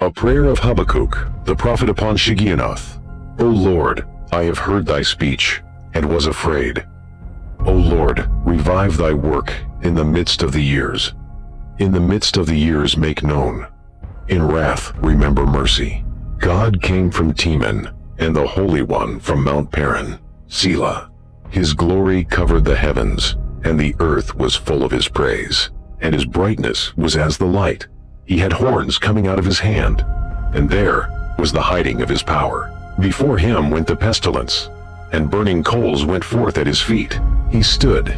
A prayer of Habakkuk, the prophet upon Shigionoth. O Lord, I have heard thy speech, and was afraid. O Lord, revive thy work in the midst of the years. In the midst of the years make known. In wrath remember mercy. God came from Teman, and the Holy One from Mount Paran, Selah. His glory covered the heavens, and the earth was full of his praise, and his brightness was as the light. He had horns coming out of his hand, and there was the hiding of his power. Before him went the pestilence, and burning coals went forth at his feet. He stood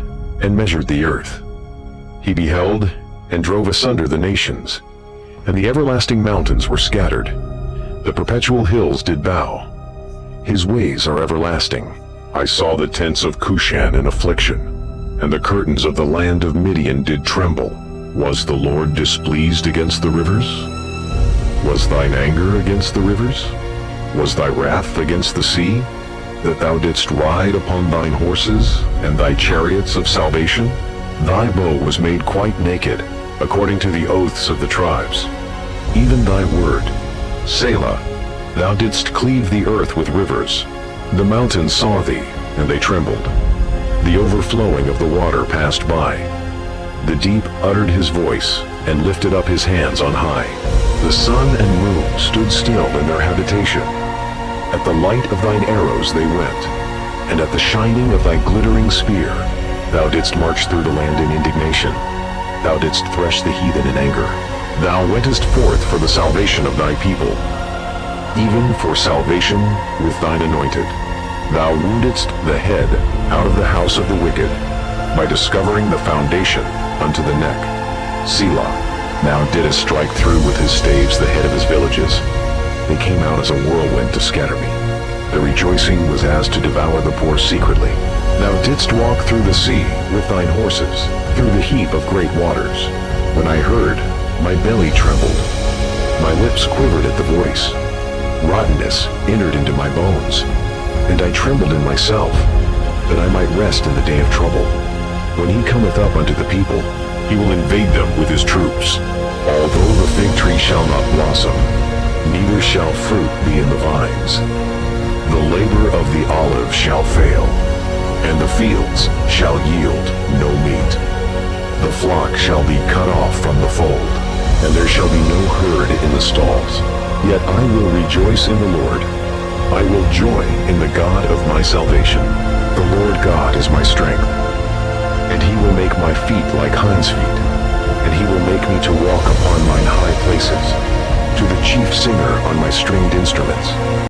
and measured the earth. He beheld and drove asunder the nations, and the everlasting mountains were scattered. The perpetual hills did bow. His ways are everlasting. I saw the tents of Cushan in affliction, and the curtains of the land of Midian did tremble. Was the Lord displeased against the rivers? Was thine anger against the rivers? Was thy wrath against the sea, that thou didst ride upon thine horses, and thy chariots of salvation? Thy bow was made quite naked, according to the oaths of the tribes. Even thy word, Selah, thou didst cleave the earth with rivers. The mountains saw thee, and they trembled. The overflowing of the water passed by. The deep uttered his voice, and lifted up his hands on high. The sun and moon stood still in their habitation. At the light of thine arrows they went, and at the shining of thy glittering spear, thou didst march through the land in indignation. Thou didst thresh the heathen in anger. Thou wentest forth for the salvation of thy people, even for salvation with thine anointed. Thou woundedst the head out of the house of the wicked, by discovering the foundation unto the neck. Selah, thou didst strike through with his staves the head of his villages. They came out as a whirlwind to scatter me. The rejoicing was as to devour the poor secretly. Thou didst walk through the sea with thine horses, through the heap of great waters. When I heard, my belly trembled. My lips quivered at the voice. Rottenness entered into my bones, and I trembled in myself, that I might rest in the day of trouble. When he cometh up unto the people, he will invade them with his troops. Although the fig tree shall not blossom, neither shall fruit be in the vines. The labor of the olive shall fail, and the fields shall yield no meat. The flock shall be cut off from the fold, and there shall be no herd in the stalls. Yet I will rejoice in the Lord. I will joy in the God of my salvation. The Lord God is my strength, and he will make my feet like hinds' feet, and he will make me to walk upon mine high places, to the chief singer on my stringed instruments.